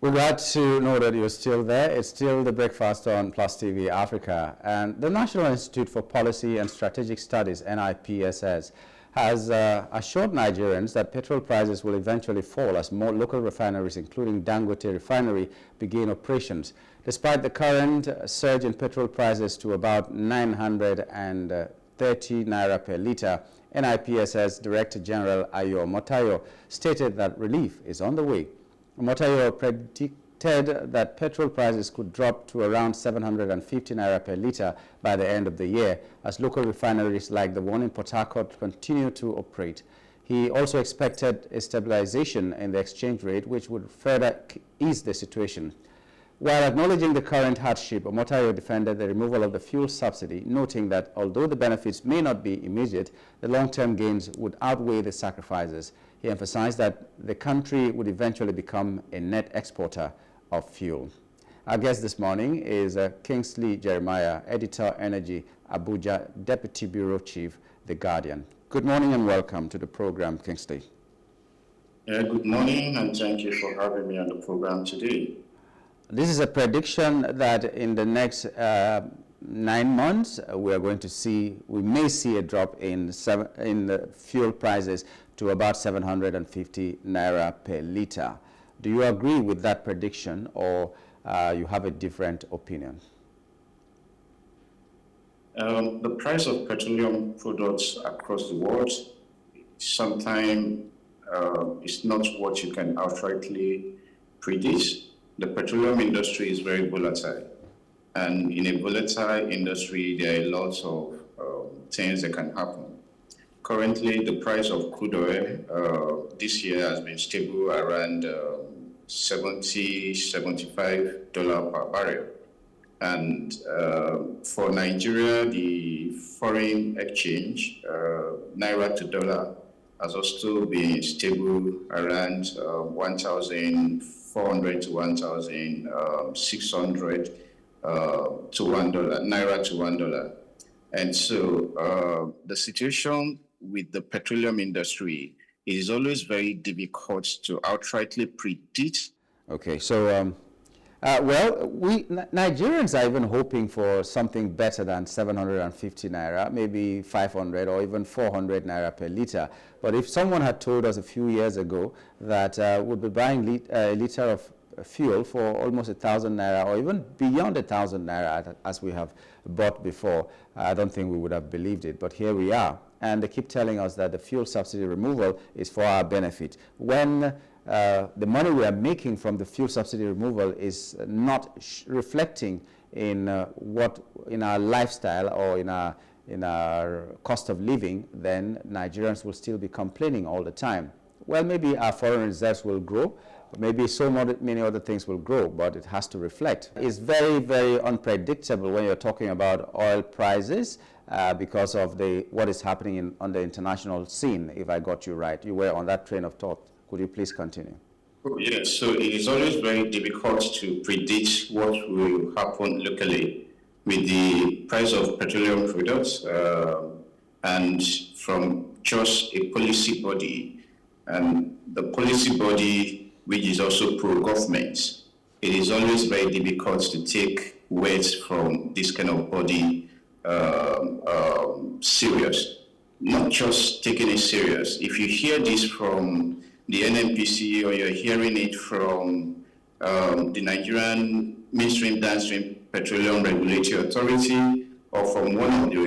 We're glad to know that you're still there. It's still the breakfast on Plus TV Africa. And the National Institute for Policy and Strategic Studies, NIPSS, has assured Nigerians that petrol prices will eventually fall as more local refineries, including Dangote Refinery, begin operations. Despite the current surge in petrol prices to about 930 naira per litre, NIPSS Director General Ayo Motayo stated that relief is on the way. Motayo predicted that petrol prices could drop to around 750 naira per litre by the end of the year as local refineries like the one in Port Harcourt continue to operate. He also expected a stabilization in the exchange rate, which would further ease the situation. While acknowledging the current hardship, Motayo defended the removal of the fuel subsidy, noting that although the benefits may not be immediate, the long-term gains would outweigh the sacrifices. He emphasized that the country would eventually become a net exporter of fuel. Our guest this morning is Kingsley Jeremiah, Editor Energy, Abuja, Deputy Bureau Chief, The Guardian. Good morning and welcome to the program, Kingsley. Good morning and thank you for having me on the program today. This is a prediction that in the next 9 months we may see a drop in the fuel prices to about 750 naira per litre. Do you agree with that prediction, or you have a different opinion? The price of petroleum products across the world sometimes is not what you can outrightly predict. The petroleum industry is very volatile, and in a volatile industry, there are lots of things that can happen. Currently, the price of crude oil this year has been stable around $75 per barrel. And for Nigeria, the foreign exchange, naira to dollar, has also been stable around 1,400 to 1,600 to $1, naira to $1. And so the situation with the petroleum industry is always very difficult to outrightly predict. Okay, so we Nigerians are even hoping for something better than 750 naira, maybe 500 or even 400 naira per litre. But if someone had told us a few years ago that we'd be buying a litre of fuel for almost 1,000 naira or even beyond 1,000 naira as we have bought before, I don't think we would have believed it. But here we are. And they keep telling us that the fuel subsidy removal is for our benefit, when the money we are making from the fuel subsidy removal is not reflecting in our lifestyle or in our cost of living. Then Nigerians will still be complaining all the time. Well, maybe our foreign reserves will grow, maybe many other things will grow, but it has to reflect. It's very, very unpredictable when you're talking about oil prices because of what is happening on the international scene, if I got you right. You were on that train of thought. Could you please continue? Yes, so it is always very difficult to predict what will happen locally with the price of petroleum products and from just a policy body. And the policy body, which is also pro-government, it is always very difficult to take words from this kind of body serious. Not just taking it serious. If you hear this from the NNPC or you're hearing it from the Nigerian Midstream Downstream Petroleum Regulatory Authority or from one of the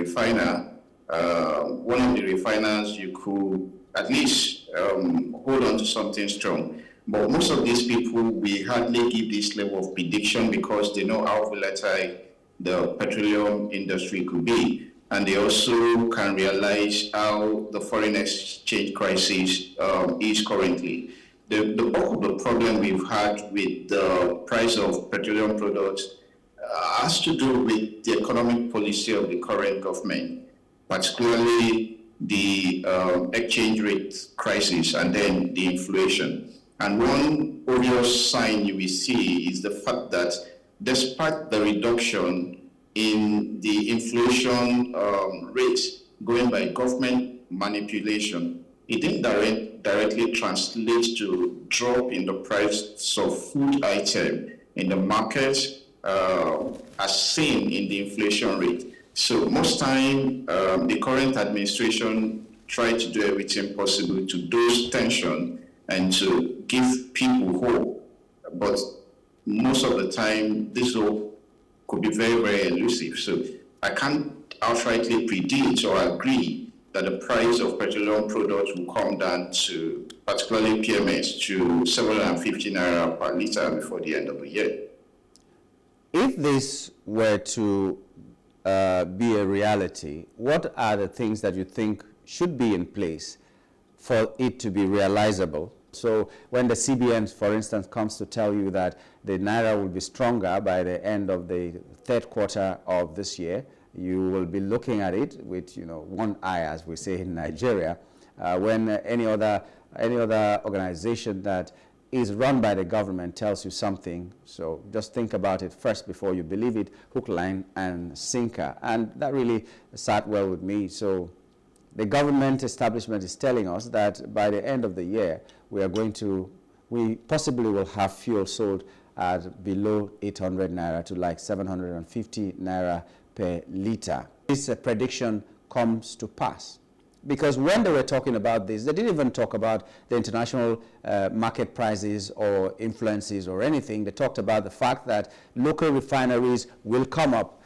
refiners, you could at least hold on to something strong. But most of these people, we hardly give this level of prediction because they know how volatile the petroleum industry could be. And they also can realize how the foreign exchange crisis is currently. The bulk of the problem we've had with the price of petroleum products has to do with the economic policy of the current government, particularly the exchange rate crisis and then the inflation. And one obvious sign you will see is the fact that despite the reduction in the inflation rate going by government manipulation, it didn't directly translate to drop in the price of food item in the market as seen in the inflation rate. So most time, the current administration tried to do everything possible to dose tension and to give people hope. But most of the time, this hope could be very, very elusive. So I can't outrightly predict or agree that the price of petroleum products will come down to, particularly PMS, to 750 naira per litre before the end of the year. If this were to be a reality, what are the things that you think should be in place for it to be realizable? So when the CBN, for instance, comes to tell you that the naira will be stronger by the end of the third quarter of this year, you will be looking at it with, one eye, as we say in Nigeria. When any other organization that is run by the government tells you something, so just think about it first before you believe it, hook, line, and sinker. And that really sat well with me. So the government establishment is telling us that by the end of the year, we possibly will have fuel sold at below 800 naira to like 750 naira per litre. This prediction comes to pass. Because when they were talking about this, they didn't even talk about the international market prices or influences or anything. They talked about the fact that local refineries will come up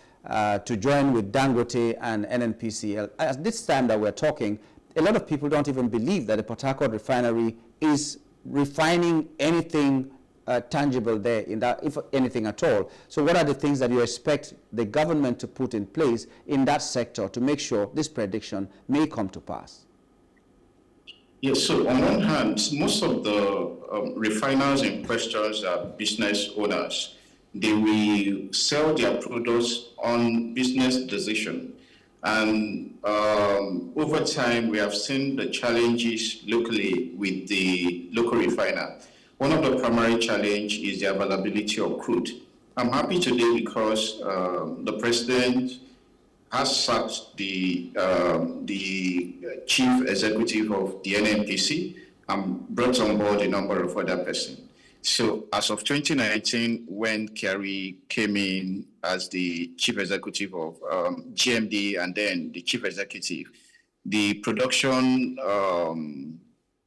to join with Dangote and NNPCL. At this time that we're talking, a lot of people don't even believe that the Port Harcourt refinery is refining anything tangible there, in that, if anything at all. So what are the things that you expect the government to put in place in that sector to make sure this prediction may come to pass? Yes, so on one hand, most of the refiners in questions are business owners. They will sell their products on business decision. And over time, we have seen the challenges locally with the local refiner. One of the primary challenges is the availability of crude. I'm happy today because the president has sacked the chief executive of the NNPC and brought on board a number of other persons. So as of 2019, when Kerry came in as the chief executive of GMD and then the chief executive, the production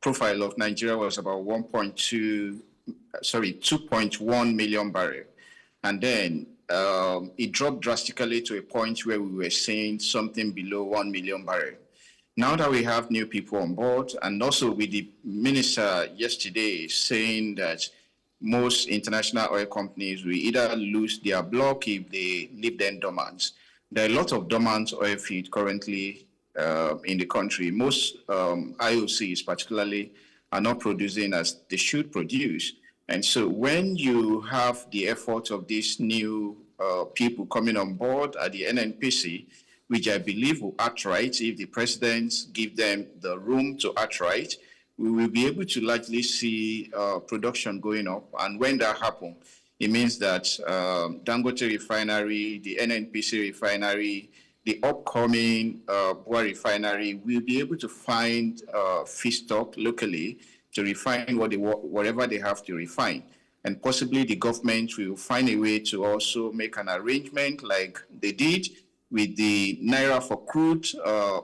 profile of Nigeria was about 2.1 million barrels. And then it dropped drastically to a point where we were seeing something below 1 million barrels. Now that we have new people on board, and also with the minister yesterday saying that most international oil companies will either lose their block if they leave them dormant. There are a lot of dormant oil fields currently in the country. Most IOCs particularly are not producing as they should produce. And so when you have the effort of these new people coming on board at the NNPC, which I believe will act right, if the president give them the room to act right, we will be able to largely see production going up. And when that happens, it means that Dangote Refinery, the NNPC Refinery, the upcoming Abuja Refinery will be able to find feedstock locally to refine whatever they have to refine. And possibly the government will find a way to also make an arrangement like they did with the Naira for Crude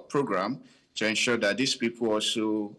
program to ensure that these people also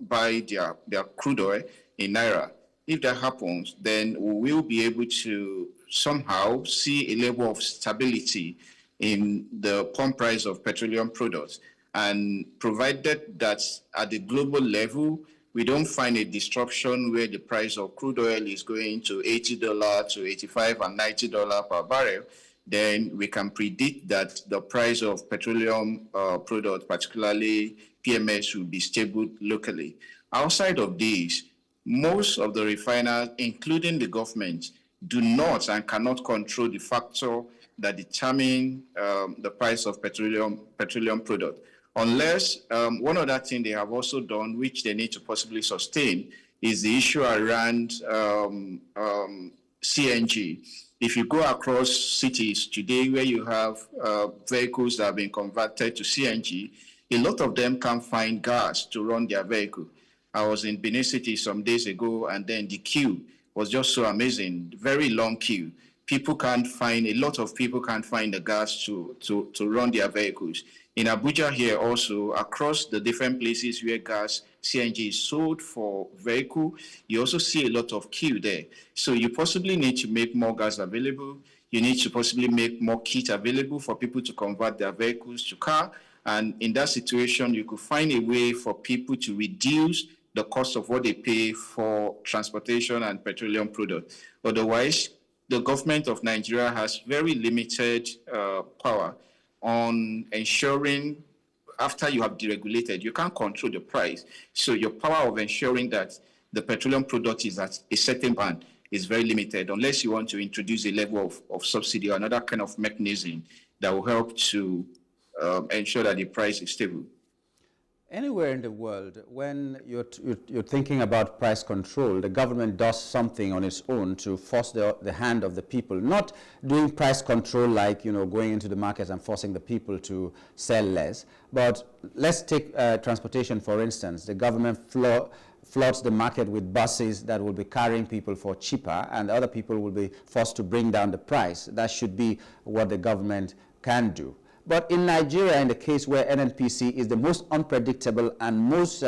buy their crude oil in Naira. If that happens, then we will be able to somehow see a level of stability in the pump price of petroleum products. And provided that at the global level, we don't find a disruption where the price of crude oil is going to $80 to $85 and $90 per barrel, then we can predict that the price of petroleum products, particularly PMS, will be stable locally. Outside of this, most of the refiners, including the government, do not and cannot control the factor that determine the price of petroleum product. Unless one other thing they have also done, which they need to possibly sustain, is the issue around CNG. If you go across cities today where you have vehicles that have been converted to CNG, a lot of them can't find gas to run their vehicle. I was in Benin City some days ago, and then the queue was just so amazing. Very long queue. A lot of people can't find the gas to run their vehicles. In Abuja here also, across the different places where gas, CNG is sold for vehicle, you also see a lot of queue there. So you possibly need to make more gas available. You need to possibly make more kit available for people to convert their vehicles to car. And in that situation, you could find a way for people to reduce the cost of what they pay for transportation and petroleum products. Otherwise, the government of Nigeria has very limited power on ensuring, after you have deregulated, you can't control the price. So your power of ensuring that the petroleum product is at a certain band is very limited, unless you want to introduce a level of subsidy or another kind of mechanism that will help to ensure that the price is stable. Anywhere in the world, when you're thinking about price control, the government does something on its own to force the hand of the people, not doing price control like, going into the markets and forcing the people to sell less. But let's take transportation, for instance. The government floods the market with buses that will be carrying people for cheaper, and other people will be forced to bring down the price. That should be what the government can do. But in Nigeria, in the case where NNPC is the most unpredictable and most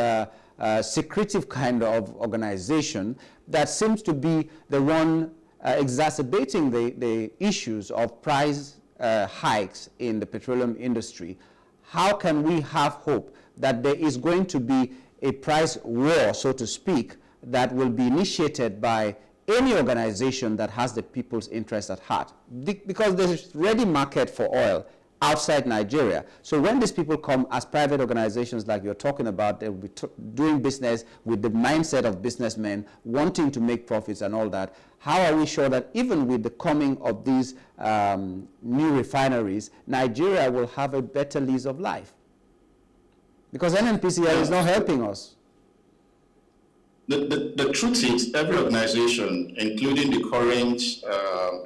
secretive kind of organization, that seems to be the one exacerbating the issues of price hikes in the petroleum industry. How can we have hope that there is going to be a price war, so to speak, that will be initiated by any organization that has the people's interest at heart? Because there's ready market for oil outside Nigeria. So when these people come as private organizations like you're talking about, they will be doing business with the mindset of businessmen, wanting to make profits and all that. How are we sure that even with the coming of these new refineries, Nigeria will have a better lease of life? Because NNPCL is not helping us. The truth is, every organization, including the current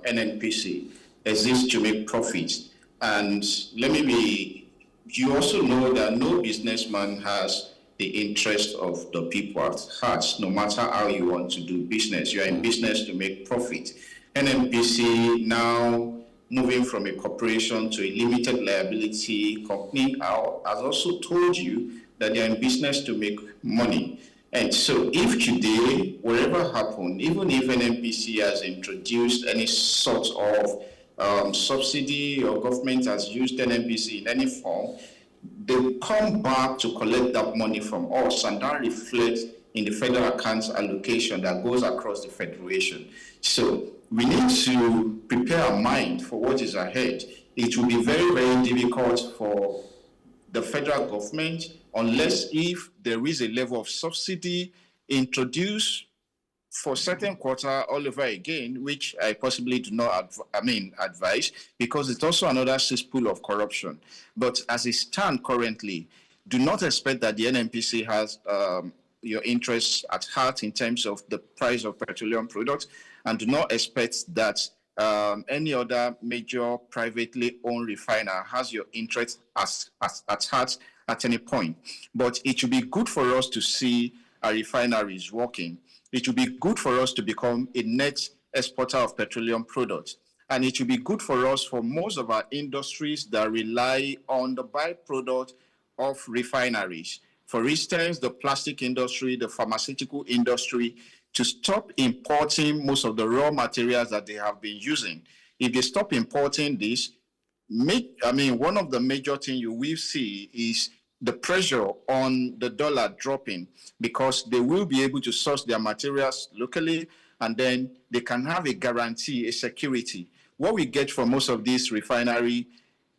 NNPC, exists to make profits. And you also know that no businessman has the interest of the people at heart, no matter how you want to do business. You are in business to make profit. NNPC, now moving from a corporation to a limited liability company, has also told you that they are in business to make money. And so if today, whatever happened, even if NNPC has introduced any sort of subsidy or government has used NNPC in any form, they come back to collect that money from us, and that reflects in the federal accounts allocation that goes across the federation. So we need to prepare our mind for what is ahead. It will be very, very difficult for the federal government unless if there is a level of subsidy introduced for certain quarter all over again, which I possibly do not advise, because it's also another cesspool of corruption. But as it stands currently, do not expect that the NNPC has your interests at heart in terms of the price of petroleum products, and do not expect that any other major privately owned refiner has your interest at heart at any point. But it should be good for us to see our refineries working. It would be good for us to become a net exporter of petroleum products. And it would be good for us, for most of our industries that rely on the byproduct of refineries. For instance, the plastic industry, the pharmaceutical industry, to stop importing most of the raw materials that they have been using. If they stop importing this, one of the major things you will see is the pressure on the dollar dropping, because they will be able to source their materials locally, and then they can have a guarantee, a security. What we get from most of these refinery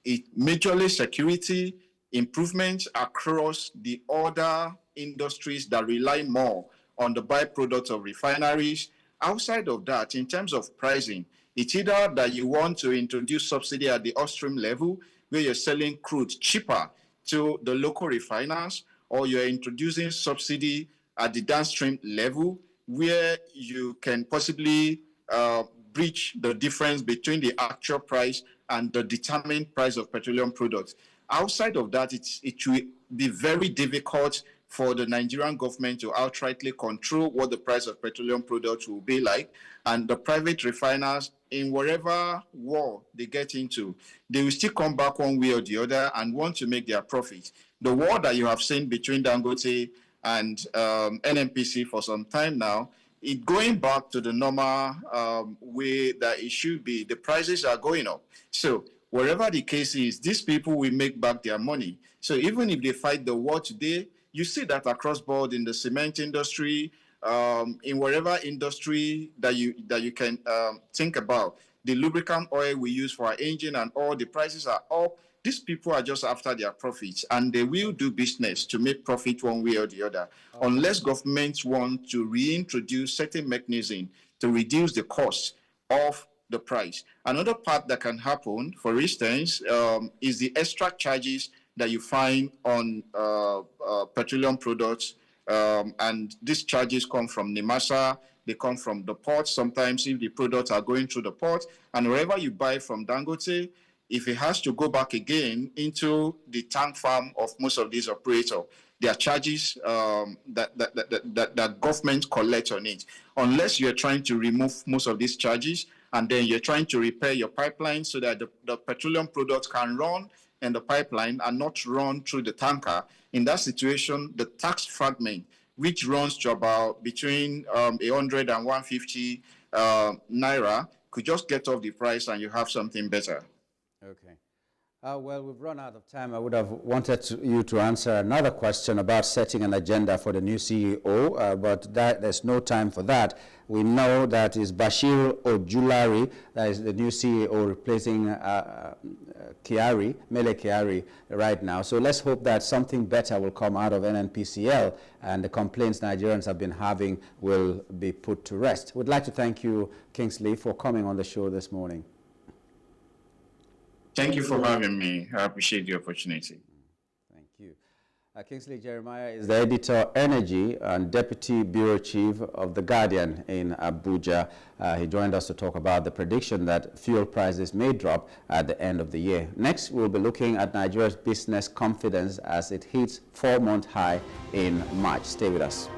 is majorly security, improvements across the other industries that rely more on the byproducts of refineries. Outside of that, in terms of pricing, it's either that you want to introduce subsidy at the upstream level, where you're selling crude cheaper to the local refiners, or you're introducing subsidy at the downstream level, where you can possibly bridge the difference between the actual price and the determined price of petroleum products. Outside of that, it will be very difficult for the Nigerian government to outrightly control what the price of petroleum products will be like. And the private refiners, in whatever war they get into, they will still come back one way or the other and want to make their profit. The war that you have seen between Dangote and NNPC for some time now, it going back to the normal way that it should be. The prices are going up. So wherever the case is, these people will make back their money. So even if they fight the war today, you see that across board in the cement industry, in whatever industry that you can think about. The lubricant oil we use for our engine and all the prices are up. These people are just after their profits, and they will do business to make profit one way or the other, unless governments want to reintroduce certain mechanism to reduce the cost of the price. Another part that can happen, for instance, is the extra charges that you find on petroleum products, and these charges come from Nimasa, they come from the port. Sometimes if the products are going through the port, and wherever you buy from Dangote, if it has to go back again into the tank farm of most of these operators, there are charges that government collect on it. Unless you're trying to remove most of these charges, and then you're trying to repair your pipeline so that the petroleum products can run in the pipeline and not run through the tanker. In that situation, the tax fragment, which runs to about between 100 and 150 naira, could just get off the price and you have something better. Okay. Well, we've run out of time. I would have wanted you to answer another question about setting an agenda for the new CEO, but there's no time for that. We know that is Bashir Ojulari, that is the new CEO replacing Mele Kyari right now. So let's hope that something better will come out of NNPCL and the complaints Nigerians have been having will be put to rest. We'd like to thank you, Kingsley, for coming on the show this morning. Thank you for having me. I appreciate the opportunity. Thank you. Kingsley Jeremiah is the editor, Energy, and Deputy Bureau Chief of The Guardian in Abuja. He joined us to talk about the prediction that fuel prices may drop at the end of the year. Next, we'll be looking at Nigeria's business confidence as it hits 4-month high in March. Stay with us.